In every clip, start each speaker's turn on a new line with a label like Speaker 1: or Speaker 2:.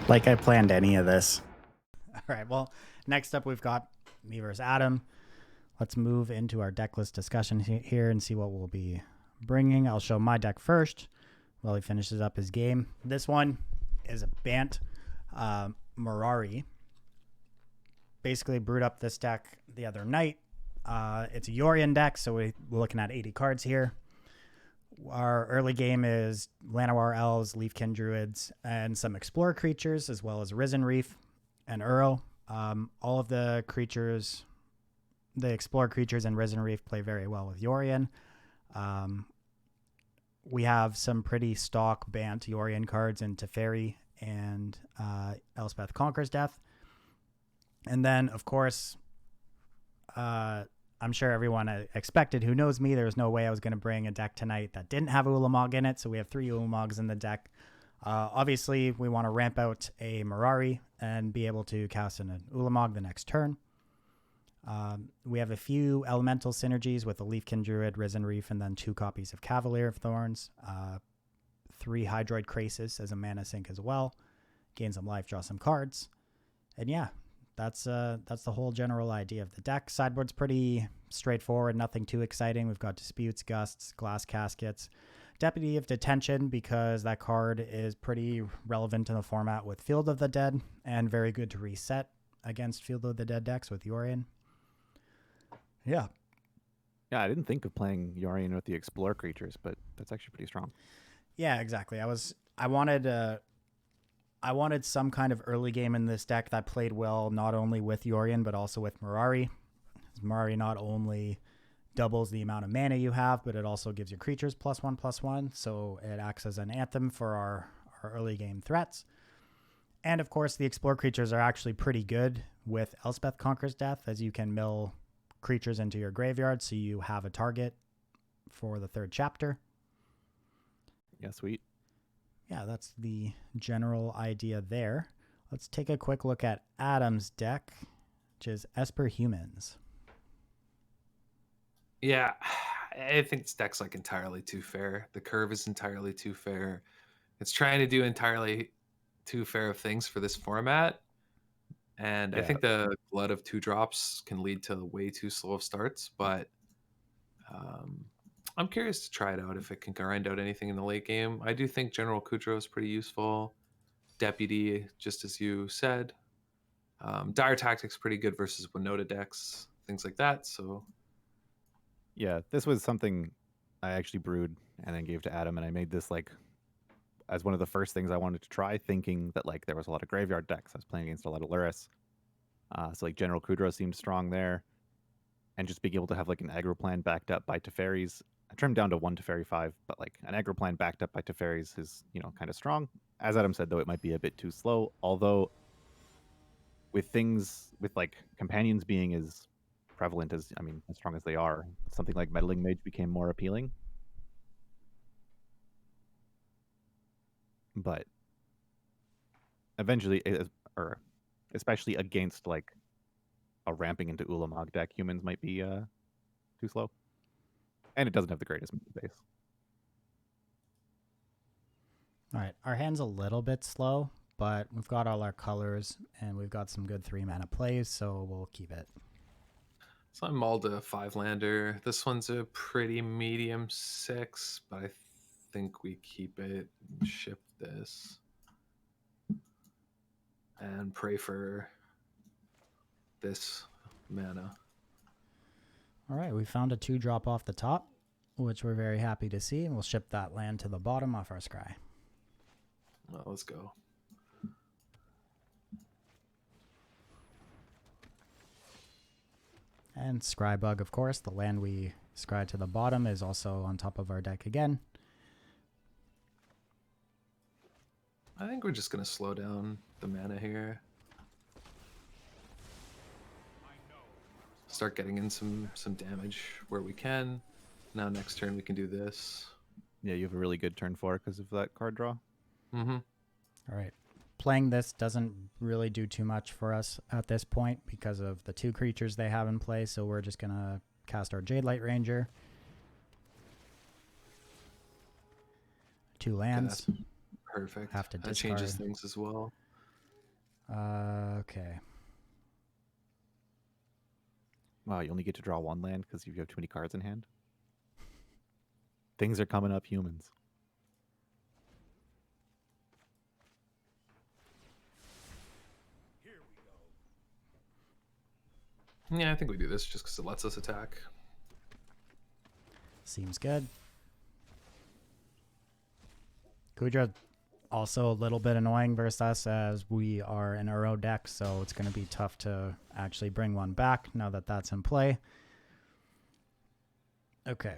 Speaker 1: Like I planned any of this. All right, well, next up we've got me versus Adam. Let's move into our deck list discussion here and see what we'll be bringing. I'll show my deck first while he finishes up his game. This one is a Bant Mirari. Basically brewed up this deck the other night. It's a Yorion deck, so we're looking at 80 cards here. Our early game is Llanowar Elves, Leafkin Druids, and some Explorer creatures, as well as Risen Reef and Uro. All of the creatures, the Explorer creatures and Risen Reef play very well with Yorion. We have some pretty stock Bant Yorion cards in Teferi and Elspeth Conquers Death. And then, of course, I'm sure everyone expected, who knows me, there was no way I was going to bring a deck tonight that didn't have Ulamog in it. So we have 3 Ulamogs in the deck. Obviously, we want to ramp out a Mirari and be able to cast an Ulamog the next turn. We have a few elemental synergies with the Leafkin Druid, Risen Reef, and then 2 copies of Cavalier of Thorns. 3 Hydroid Krasis as a mana sink as well. Gain some life, draw some cards. And yeah, that's the whole general idea of the deck. Sideboard's pretty straightforward, nothing too exciting. We've got Disputes, Gusts, Glass Caskets, Deputy of Detention, because that card is pretty relevant in the format with Field of the Dead and very good to reset against Field of the Dead decks with Yorion. Yeah,
Speaker 2: I didn't think of playing Yorion with the Explorer creatures, but that's actually pretty strong.
Speaker 1: Yeah, exactly. I wanted some kind of early game in this deck that played well, not only with Yorion, but also with Mirari. Mirari not only doubles the amount of mana you have, but it also gives your creatures +1/+1. So it acts as an anthem for our early game threats. And of course, the Explorer creatures are actually pretty good with Elspeth Conquers Death, as you can mill creatures into your graveyard, so you have a target for the 3rd chapter.
Speaker 2: Yeah, sweet.
Speaker 1: Yeah, that's the general idea there. Let's take a quick look at Adam's deck, which is Esper Humans.
Speaker 3: Yeah, I think this deck's like entirely too fair. The curve is entirely too fair. It's trying to do entirely too fair of things for this format. And I think the glut of 2 drops can lead to way too slow of starts, but I'm curious to try it out if it can grind out anything in the late game. I do think General Kudro is pretty useful. Deputy, just as you said. Dire Tactics pretty good versus Winota decks, things like that. So
Speaker 2: yeah, this was something I actually brewed and then gave to Adam, and I made this like as one of the first things I wanted to try, thinking that like there was a lot of graveyard decks. I was playing against a lot of Luris. So like General Kudro seemed strong there. And just being able to have like an aggro plan backed up by Teferis. I trimmed down to 1 Teferi 5, but like an aggro plan backed up by Teferis is, kind of strong. As Adam said, though, it might be a bit too slow. Although with things with like companions being as prevalent as strong as they are, something like Meddling Mage became more appealing. But eventually, or especially against like a ramping into Ulamog deck, humans might be too slow. And it doesn't have the greatest base.
Speaker 1: All right, our hand's a little bit slow, but we've got all our colors and we've got some good 3-mana plays, so we'll keep it.
Speaker 3: So I'm mauled a 5-lander. This one's a pretty medium 6, but I think we keep it and ship this. And pray for this mana.
Speaker 1: All right, we found a 2-drop off the top, which we're very happy to see, and we'll ship that land to the bottom off our scry.
Speaker 3: Well, let's go.
Speaker 1: And Scrybug, of course, the land we scry to the bottom, is also on top of our deck again.
Speaker 3: I think we're just going to slow down the mana here. Start getting in some damage where we can. Now next turn we can do this.
Speaker 2: Yeah, you have a really good turn 4 because of that card draw.
Speaker 3: Mm-hmm.
Speaker 1: All right. Playing this doesn't really do too much for us at this point because of the 2 creatures they have in play, so we're just going to cast our Jade Light Ranger. 2 lands.
Speaker 3: Perfect.
Speaker 1: Have to
Speaker 3: that changes
Speaker 1: discard.
Speaker 3: things as well.
Speaker 1: Okay.
Speaker 2: Wow, you only get to draw one land because you have too many cards in hand. Things are coming up, humans.
Speaker 3: Yeah, I think we do this just because it lets us attack.
Speaker 1: Seems good. Kudra also a little bit annoying versus us as we are an Uro deck, so it's going to be tough to actually bring one back now that that's in play. Okay.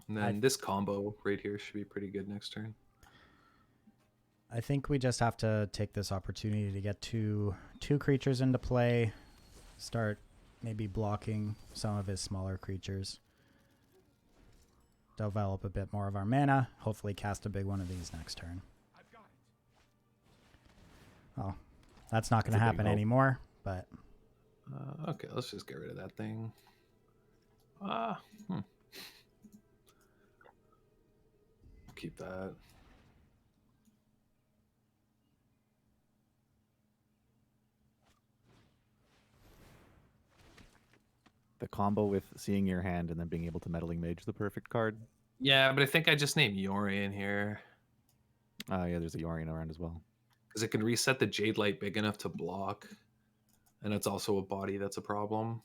Speaker 3: And then this combo right here should be pretty good next turn.
Speaker 1: I think we just have to take this opportunity to get two creatures into play, start maybe blocking some of his smaller creatures, develop a bit more of our mana, hopefully cast a big one of these next turn. Oh, that's not going to happen anymore, but...
Speaker 3: Okay, let's just get rid of that thing. Keep that.
Speaker 2: The combo with seeing your hand and then being able to Meddling Mage the perfect card.
Speaker 3: Yeah, but I think I just named Yorion here.
Speaker 2: Yeah, there's a Yorion around as well.
Speaker 3: Because it can reset the Jade Light big enough to block. And it's also a body that's a problem.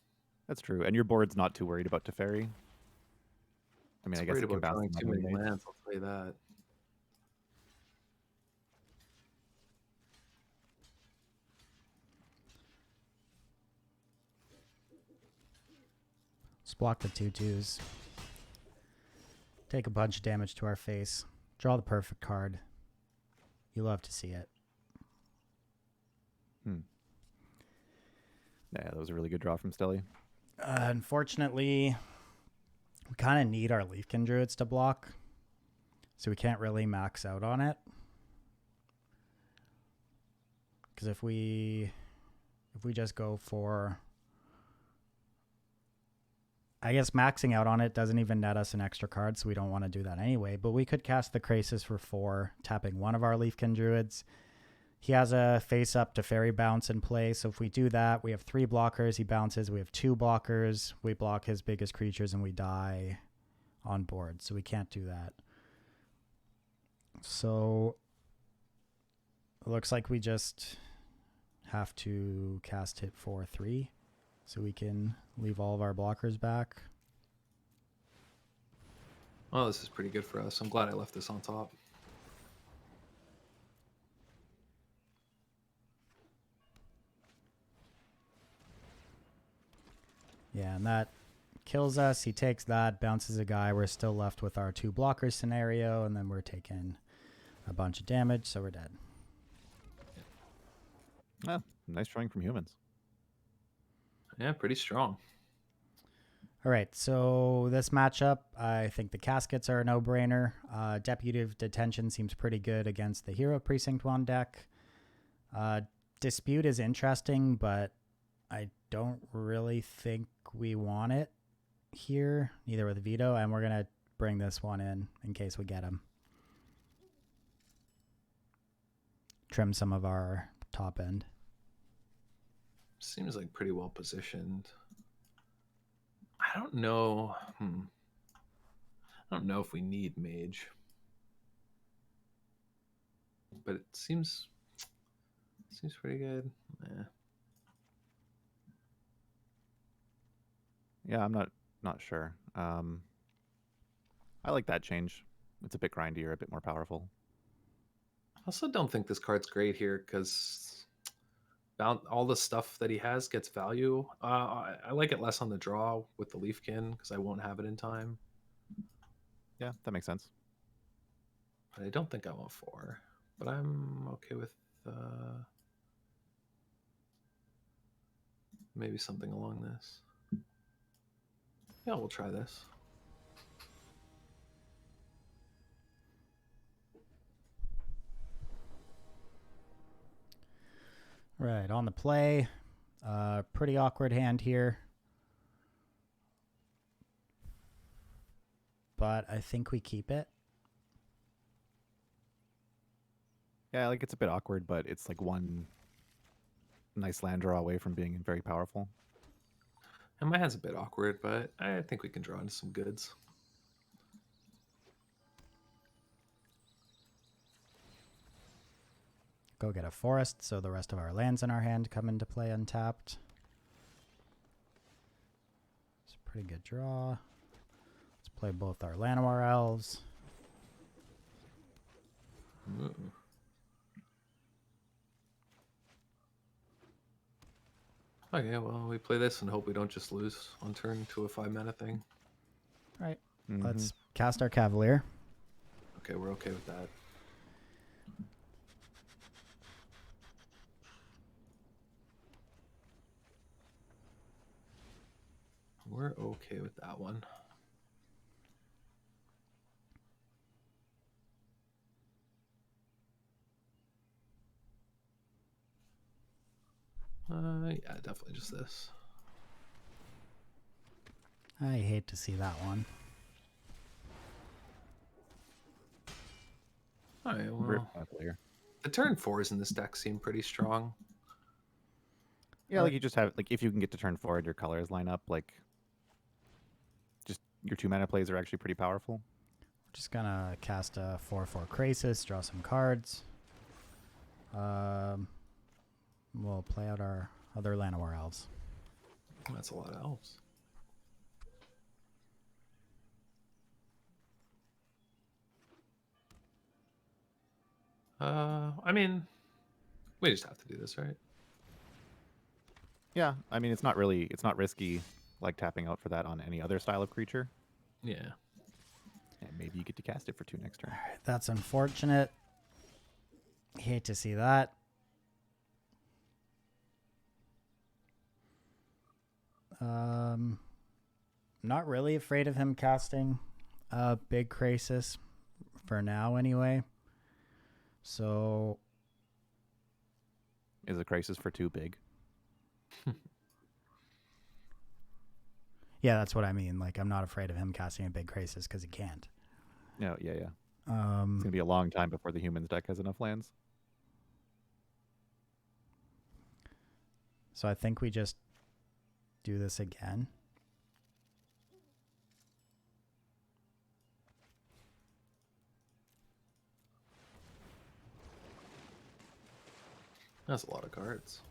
Speaker 2: That's true. And your board's not too worried about Teferi. I mean, I guess it can bounce
Speaker 3: drawing
Speaker 2: the
Speaker 3: too many
Speaker 2: Meddling Mage.
Speaker 3: lands, I'll tell you that.
Speaker 1: Let's block the 2/2s. Take a bunch of damage to our face. Draw the perfect card. You love to see it.
Speaker 2: Yeah, that was a really good draw from Stelly.
Speaker 1: Unfortunately, we kind of need our Leafkin Druids to block, so we can't really max out on it. Because if we just go for... I guess maxing out on it doesn't even net us an extra card, so we don't want to do that anyway. But we could cast the Krasis for 4, tapping one of our Leafkin Druids. He has a face-up to Fairy Bounce in play, so if we do that, we have 3 blockers. He bounces. We have 2 blockers. We block his biggest creatures, and we die on board, so we can't do that. So it looks like we just have to cast hit for 3. So we can leave all of our blockers back.
Speaker 3: Oh, this is pretty good for us. I'm glad I left this on top.
Speaker 1: Yeah, and that kills us. He takes that, bounces a guy. We're still left with our 2 blockers scenario, and then we're taking a bunch of damage, so we're dead.
Speaker 2: Oh, nice drawing from humans.
Speaker 3: Yeah, pretty strong.
Speaker 1: All right, so this matchup, I think the Caskets are a no-brainer. Deputive Detention seems pretty good against the Hero Precinct 1 deck. Dispute is interesting, but I don't really think we want it here, neither with Veto, and we're going to bring this one in case we get him. Trim some of our top end.
Speaker 3: Seems like pretty well positioned. I don't know. I don't know if we need Mage. But it seems pretty good.
Speaker 2: Yeah, I'm not sure. I like that change. It's a bit grindier, a bit more powerful.
Speaker 3: I also don't think this card's great here because all the stuff that he has gets value. I like it less on the draw with the Leafkin because I won't have it in time.
Speaker 2: Yeah, that makes sense.
Speaker 3: But I don't think I want 4. But I'm okay with maybe something along this. Yeah, we'll try this.
Speaker 1: Right, on the play. Pretty awkward hand here. But I think we keep it.
Speaker 2: Yeah, like it's a bit awkward, but it's like one nice land draw away from being very powerful.
Speaker 3: And my hand's a bit awkward, but I think we can draw into some goods.
Speaker 1: Go get a forest, so the rest of our lands in our hand come into play untapped. It's a pretty good draw. Let's play both our Llanowar elves.
Speaker 3: Ooh. Okay, well, we play this and hope we don't just lose on turn to a 5-mana thing.
Speaker 1: Right.
Speaker 2: Mhm.
Speaker 1: Let's cast our Cavalier.
Speaker 3: Okay, we're okay with that. We're okay with that one. Yeah, definitely just this.
Speaker 1: I hate to see that one.
Speaker 3: All right,
Speaker 2: Rip
Speaker 3: well,
Speaker 2: Cavalier.
Speaker 3: the turn 4s in this deck seem pretty strong.
Speaker 2: Yeah, like you just have like if you can get to turn 4 and your colors line up, like just your 2-mana plays are actually pretty powerful.
Speaker 1: Just gonna cast a 4/4 Krasis, draw some cards. We'll play out our other Llanowar elves.
Speaker 3: That's a lot of elves. I mean, we just have to do this, right?
Speaker 2: Yeah, I mean it's not risky like tapping out for that on any other style of creature.
Speaker 3: Yeah.
Speaker 2: And maybe you get to cast it for 2 next turn.
Speaker 1: Alright, that's unfortunate. Hate to see that. Not really afraid of him casting a big Krasis for now anyway. So
Speaker 2: Is a crisis for 2 big?
Speaker 1: yeah, that's what I mean. Like, I'm not afraid of him casting a big Krasis because he can't.
Speaker 2: No, yeah. It's gonna be a long time before the humans deck has enough lands.
Speaker 1: So I think we just do this again.
Speaker 3: That's a lot of cards.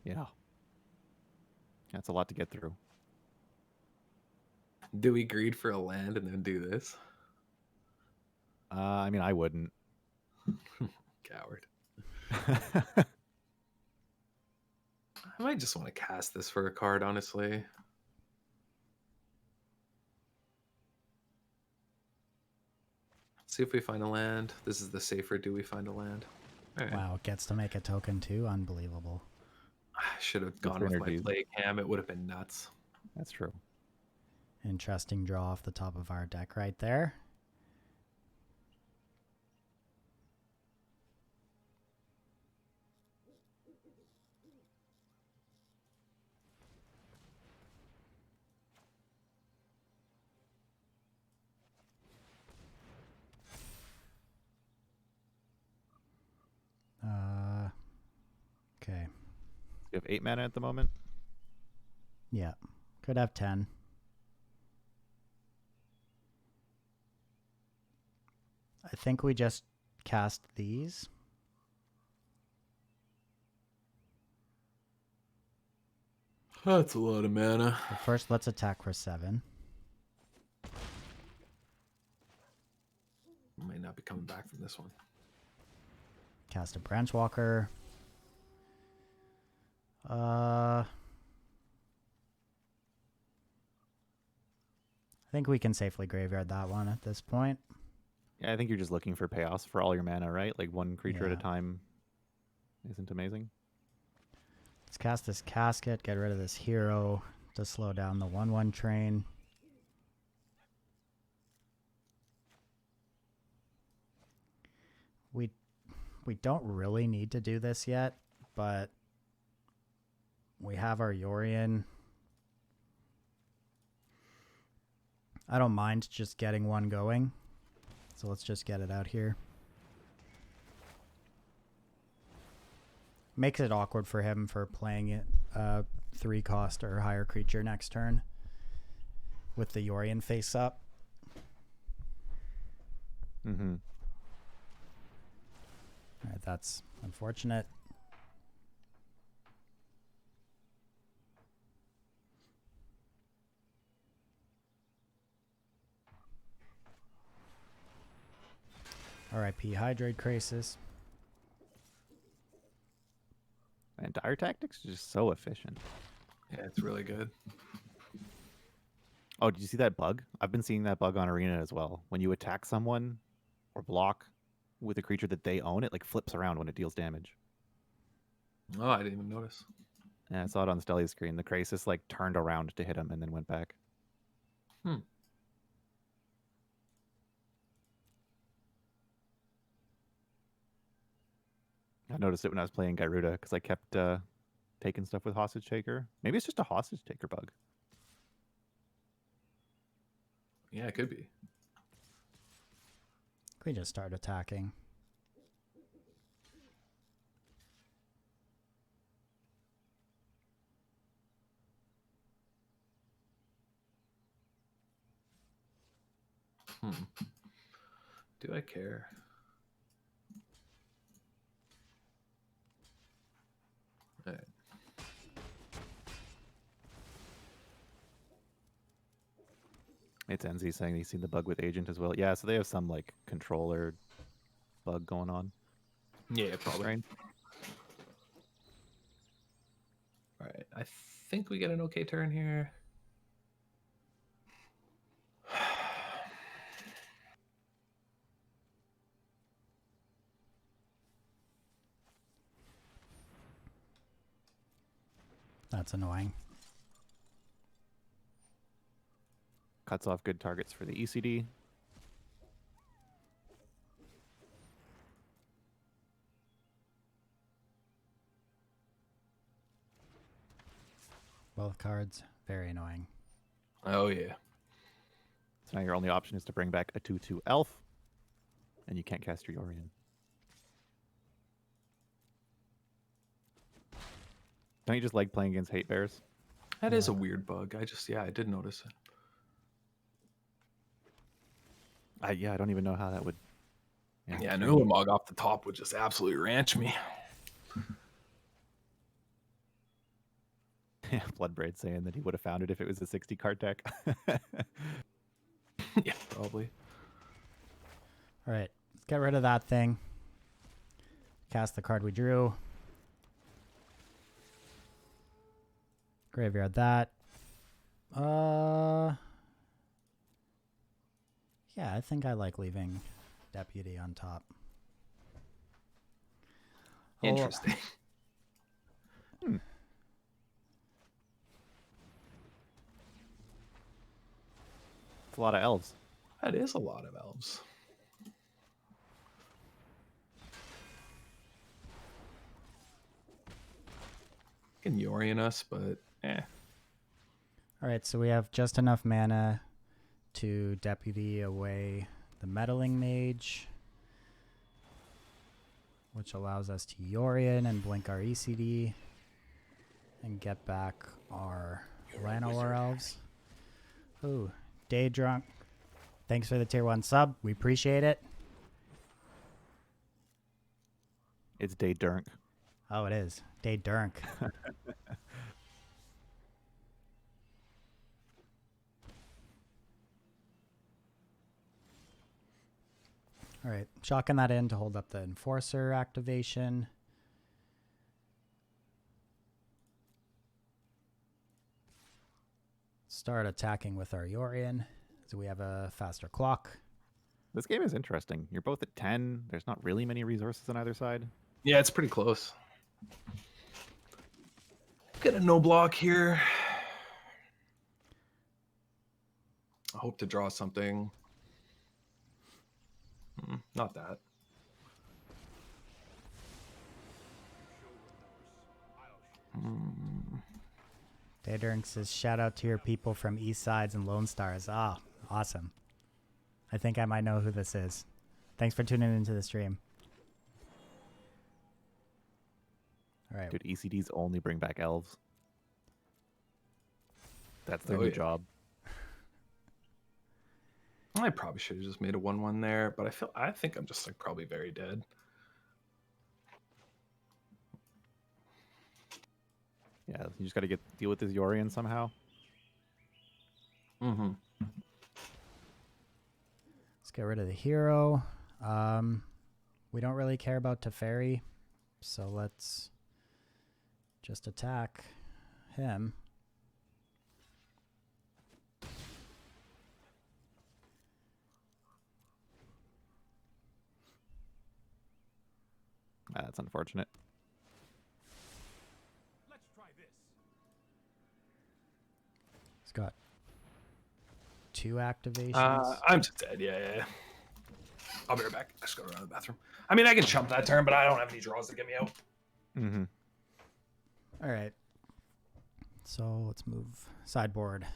Speaker 2: Yeah. That's a lot to get through.
Speaker 3: Do we greed for a land and then do this?
Speaker 2: I mean, I wouldn't.
Speaker 3: Coward. I might just want to cast this for a card, honestly. See if we find a land. This is the safer do we find a land. All right.
Speaker 1: Wow, gets to make a token too. Unbelievable.
Speaker 3: I should have gone with my
Speaker 2: energies.
Speaker 3: play cam. It would have been nuts.
Speaker 2: That's true.
Speaker 1: Interesting draw off the top of our deck right there. Okay.
Speaker 2: You have 8 mana at the moment.
Speaker 1: Yeah. Could have 10. I think we just cast these.
Speaker 3: That's a lot of mana.
Speaker 1: But first, let's attack for 7.
Speaker 3: Might not be coming back from this one.
Speaker 1: Cast a Branchwalker. I think we can safely graveyard that one at this point.
Speaker 2: Yeah, I think you're just looking for payoffs for all your mana, right? Like one creature at a
Speaker 1: Yeah.
Speaker 2: time isn't amazing.
Speaker 1: Let's cast this Casket, get rid of this hero to slow down the 1/1 train. We don't really need to do this yet, but we have our Yorion. I don't mind just getting one going. So let's just get it out here. makes it awkward for him for playing it 3 cost or higher creature next turn with the Yorion face up.
Speaker 2: Mm-hmm.
Speaker 1: All right, that's unfortunate. R.I.P. Hydroid Crisis.
Speaker 2: And Dire Tactics is just so efficient.
Speaker 3: Yeah, it's really good.
Speaker 2: Oh, did you see that bug? I've been seeing that bug on Arena as well. When you attack someone or block with a creature that they own, it like flips around when it deals damage.
Speaker 3: Oh, I didn't even notice.
Speaker 2: Yeah, I saw it on Stelli's screen. The Crisis like turned around to hit him and then went back. I noticed it when I was playing Gyruda because I kept taking stuff with Hostage Taker. Maybe it's just a Hostage Taker bug.
Speaker 3: Yeah, it could be.
Speaker 1: We just start attacking.
Speaker 3: Do I care? All right.
Speaker 2: It's NZ saying he's seen the bug with Agent as well. Yeah, so they have some like controller bug going on.
Speaker 3: Yeah, probably.
Speaker 2: Strange.
Speaker 3: All right. I think we get an okay turn here.
Speaker 1: That's annoying.
Speaker 2: Cuts off good targets for the ECD.
Speaker 1: Both cards, very annoying.
Speaker 3: Oh, yeah.
Speaker 2: So now your only option is to bring back a 2/2 elf, and you can't cast your Yorion. Don't you just like playing against hate bears?
Speaker 3: That is a weird bug. I did notice it.
Speaker 2: Yeah, I don't even know how that would.
Speaker 3: Yeah, an Ulamog off the top would just absolutely ranch me.
Speaker 2: Yeah, Bloodbraid saying that he would have found it if it was a 60 card deck.
Speaker 3: Yeah, probably.
Speaker 1: All right, let's get rid of that thing. Cast the card we drew. Graveyard that. Yeah, I think I like leaving Deputy on top.
Speaker 3: Interesting.
Speaker 2: It's a lot of elves.
Speaker 3: That is a lot of elves. Can Yorion us, but eh.
Speaker 1: All right, so we have just enough mana to Deputy away the Meddling Mage, which allows us to Yorion and blink our ECD and get back our Llanowar Elves. Ooh, Day Drunk. Thanks for the tier 1 sub. We appreciate it.
Speaker 2: It's Day Dunk.
Speaker 1: Oh, it is. Day Dunk. All right, shocking that in to hold up the Enforcer activation. Start attacking with our Yorion, so we have a faster clock.
Speaker 2: This game is interesting. You're both at 10. There's not really many resources on either side.
Speaker 3: Yeah, it's pretty close. Get a no block here. I hope to draw something. Not that.
Speaker 1: Daydurk says, shout out to your people from East Sides and Lone Stars. Ah, awesome. I think I might know who this is. Thanks for tuning into the stream. right.
Speaker 2: Dude, ECDs only bring back elves. That's their
Speaker 3: Oh,
Speaker 2: new
Speaker 3: yeah.
Speaker 2: job.
Speaker 3: I probably should have just made a 1/1 there, but I think I'm just like probably very dead.
Speaker 2: Yeah, you just got to deal with this Yorion somehow.
Speaker 3: Mm-hmm.
Speaker 1: Let's get rid of the hero. We don't really care about Teferi, so let's just attack him.
Speaker 2: That's unfortunate.
Speaker 1: He's got 2 activations.
Speaker 3: I'm just dead. Yeah. I'll be right back. I just gotta run to the bathroom. I mean, I can chump that turn, but I don't have any draws to get me out.
Speaker 2: Mm-hmm.
Speaker 1: All right. So let's move sideboard.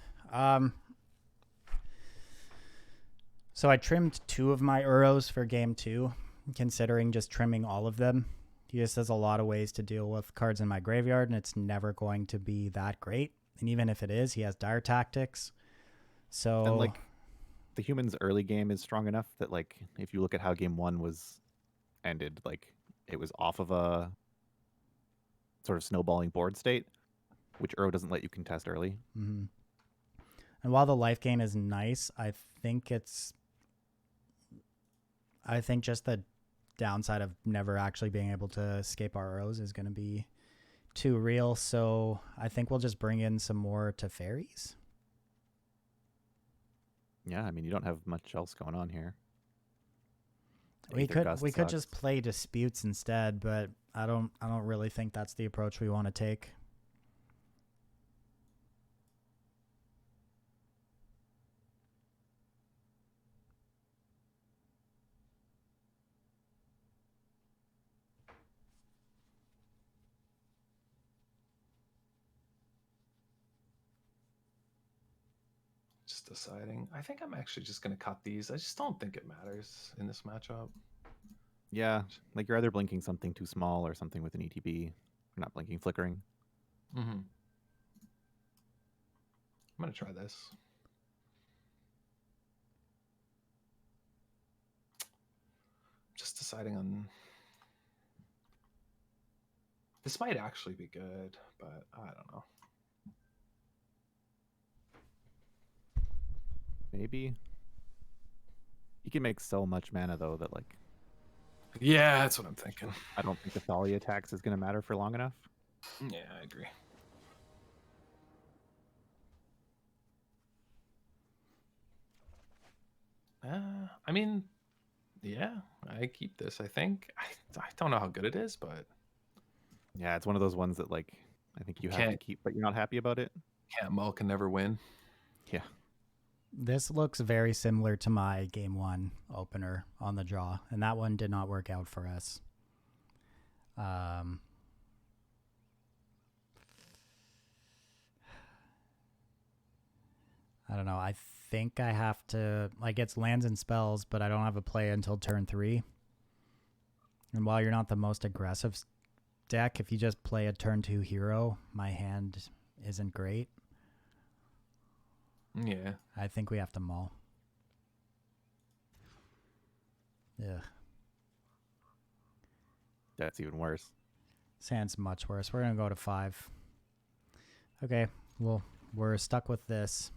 Speaker 1: So I trimmed 2 of my Uros for game 2, considering just trimming all of them. He just has a lot of ways to deal with cards in my graveyard, and it's never going to be that great. And even if it is, he has dire tactics. So
Speaker 2: And like the humans' early game is strong enough that like if you look at how game 1 was ended, like it was off of a sort of snowballing board state, which Uro doesn't let you contest early.
Speaker 1: Mm-hmm. And while the life gain is nice, I think just the downside of never actually being able to escape our arrows is going to be too real. So I think we'll just bring in some more Teferis.
Speaker 2: Yeah, I mean you don't have much else going on here.
Speaker 1: We
Speaker 2: Aether
Speaker 1: could
Speaker 2: Gust
Speaker 1: could just
Speaker 2: sucks.
Speaker 1: play disputes instead, but I don't really think that's the approach we want to take.
Speaker 3: Just deciding. I think I'm actually just gonna cut these. I just don't think it matters in this matchup.
Speaker 2: Yeah, like you're either blinking something too small or something with an ETB. You're not blinking flickering.
Speaker 3: Mm-hmm. I'm gonna try this. Just deciding on. This might actually be good, but I don't know.
Speaker 2: Maybe. You can make so much mana though that like
Speaker 3: Yeah, that's what I'm thinking.
Speaker 2: I don't think the Thalia tax is going to matter for long enough.
Speaker 3: Yeah, I agree. I mean, yeah, I keep this. I think I don't know how good it is, but
Speaker 2: Yeah, it's one of those ones that like I think you have to
Speaker 3: Can't-
Speaker 2: keep, but you're not happy about it.
Speaker 3: can't mull can never win.
Speaker 2: Yeah.
Speaker 1: This looks very similar to my game 1 opener on the draw, and that one did not work out for us. I don't know. I think I have to, like, it's lands and spells, but I don't have a play until turn 3. And while you're not the most aggressive deck, if you just play a turn 2 hero, my hand isn't great.
Speaker 3: Yeah.
Speaker 1: I think we have to mull. Yeah.
Speaker 2: That's even worse.
Speaker 1: Sand's much worse. We're going to go to 5. Okay. Well, we're stuck with this.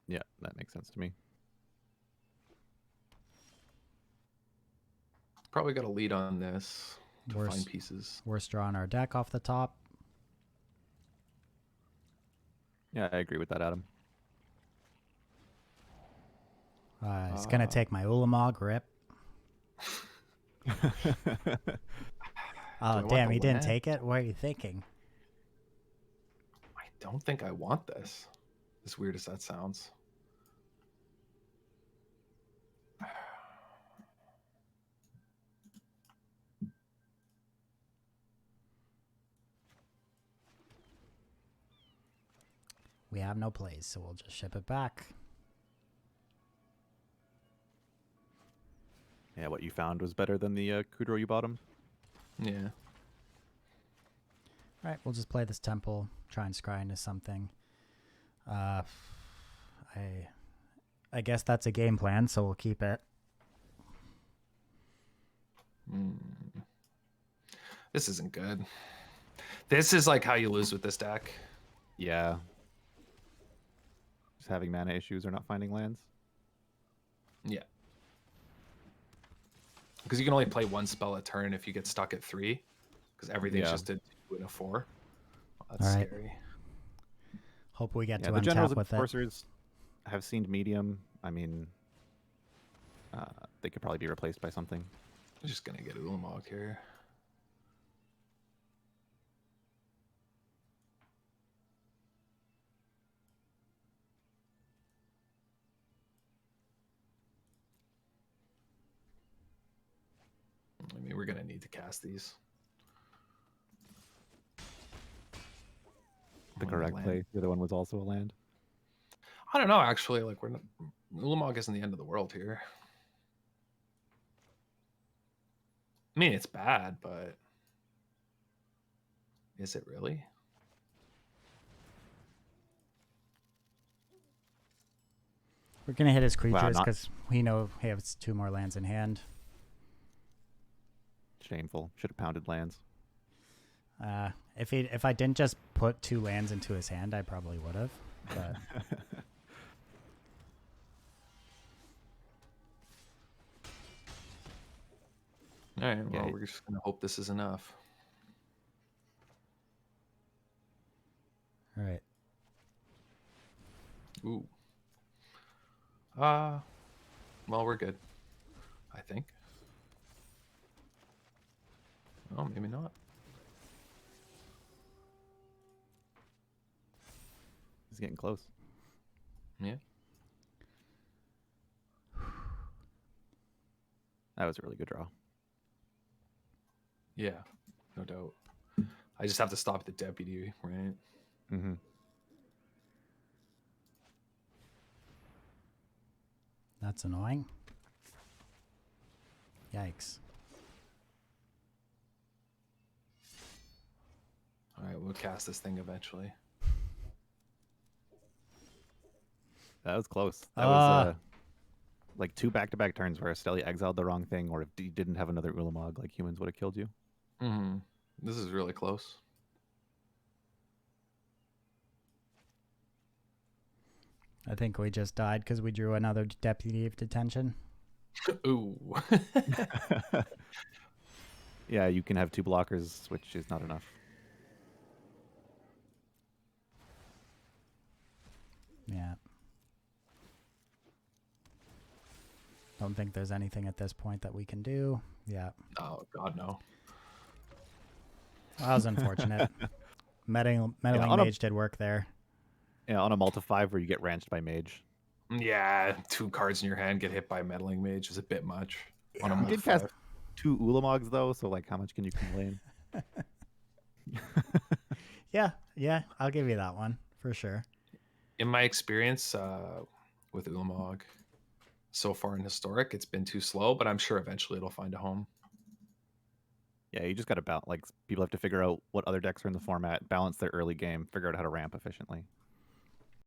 Speaker 2: Yeah, that makes sense to me.
Speaker 3: Probably got a lead on this to
Speaker 1: Worse.
Speaker 3: find pieces.
Speaker 1: We're drawing our deck off the top.
Speaker 2: Yeah, I agree with that, Adam.
Speaker 1: He's going to take my Ulamog. Rip. Oh,
Speaker 3: want
Speaker 1: damn.
Speaker 3: the
Speaker 1: He didn't
Speaker 3: land?
Speaker 1: take it? What are you thinking?
Speaker 3: I don't think I want this. As weird as that sounds.
Speaker 1: We have no plays, so we'll just ship it back.
Speaker 2: Yeah, what you found was better than the Kudro you bought him?
Speaker 3: Yeah.
Speaker 1: All right, we'll just play this temple, try and scry into something. I guess that's a game plan, so we'll keep it.
Speaker 3: This isn't good. This is like how you lose with this deck.
Speaker 2: Yeah. Just having mana issues or not finding lands.
Speaker 3: Yeah. Because you can only play one spell a turn if you get stuck at 3. Because everything's just a 2 and a 4. Oh, that's
Speaker 1: All right.
Speaker 3: scary.
Speaker 1: Hope we get to
Speaker 2: the generals
Speaker 1: untap
Speaker 2: and
Speaker 1: with it.
Speaker 2: sorcerers have seen medium. I mean, they could probably be replaced by something.
Speaker 3: I'm just going to get Ulamog here. I mean, we're going to need to cast these.
Speaker 2: The correct play. The other one was also a land.
Speaker 3: I don't know, actually. Like, we're not, Ulamog isn't the end of the world here. I mean, it's bad, but is it really?
Speaker 1: We're going to hit his
Speaker 2: Wow,
Speaker 1: creatures because we know he has 2 more lands in hand.
Speaker 2: Shameful. Should have pounded lands.
Speaker 1: If I didn't just put 2 lands into his hand, I probably would have. But
Speaker 3: All right, well,
Speaker 2: Yeah.
Speaker 3: we're just going to hope this is enough.
Speaker 1: all right.
Speaker 3: Ooh. Well, we're good. I think. Oh, maybe not.
Speaker 2: He's getting close.
Speaker 3: Yeah.
Speaker 2: That was a really good draw.
Speaker 3: Yeah, no doubt. I just have to stop the deputy, right?
Speaker 2: Mm-hmm.
Speaker 1: That's annoying. Yikes.
Speaker 3: All right, we'll cast this thing eventually.
Speaker 2: That was close. That was like 2 back-to-back turns where Esteli exiled the wrong thing, or if you didn't have another Ulamog, like humans would have killed you.
Speaker 3: Mm-hmm. This is really close.
Speaker 1: I think we just died because we drew another deputy of detention.
Speaker 3: Ooh.
Speaker 2: Yeah, you can have 2 blockers, which is not enough.
Speaker 1: Yeah. Don't think there's anything at this point that we can do. Yeah.
Speaker 3: Oh, God, no.
Speaker 1: That was unfortunate. Meddling Mage did work there.
Speaker 2: Yeah, on a multi-5 where you get ranched by Mage.
Speaker 3: Yeah, 2 cards in your hand get hit by Meddling Mage is a bit much. On a
Speaker 2: You did
Speaker 3: multi
Speaker 2: cast 2 Ulamogs, though, so like how much can you complain?
Speaker 1: Yeah, I'll give you that one for sure.
Speaker 3: In my experience with Ulamog, so far in Historic, it's been too slow, but I'm sure eventually it'll find a home.
Speaker 2: Yeah, you just got to balance. Like, people have to figure out what other decks are in the format, balance their early game, figure out how to ramp efficiently.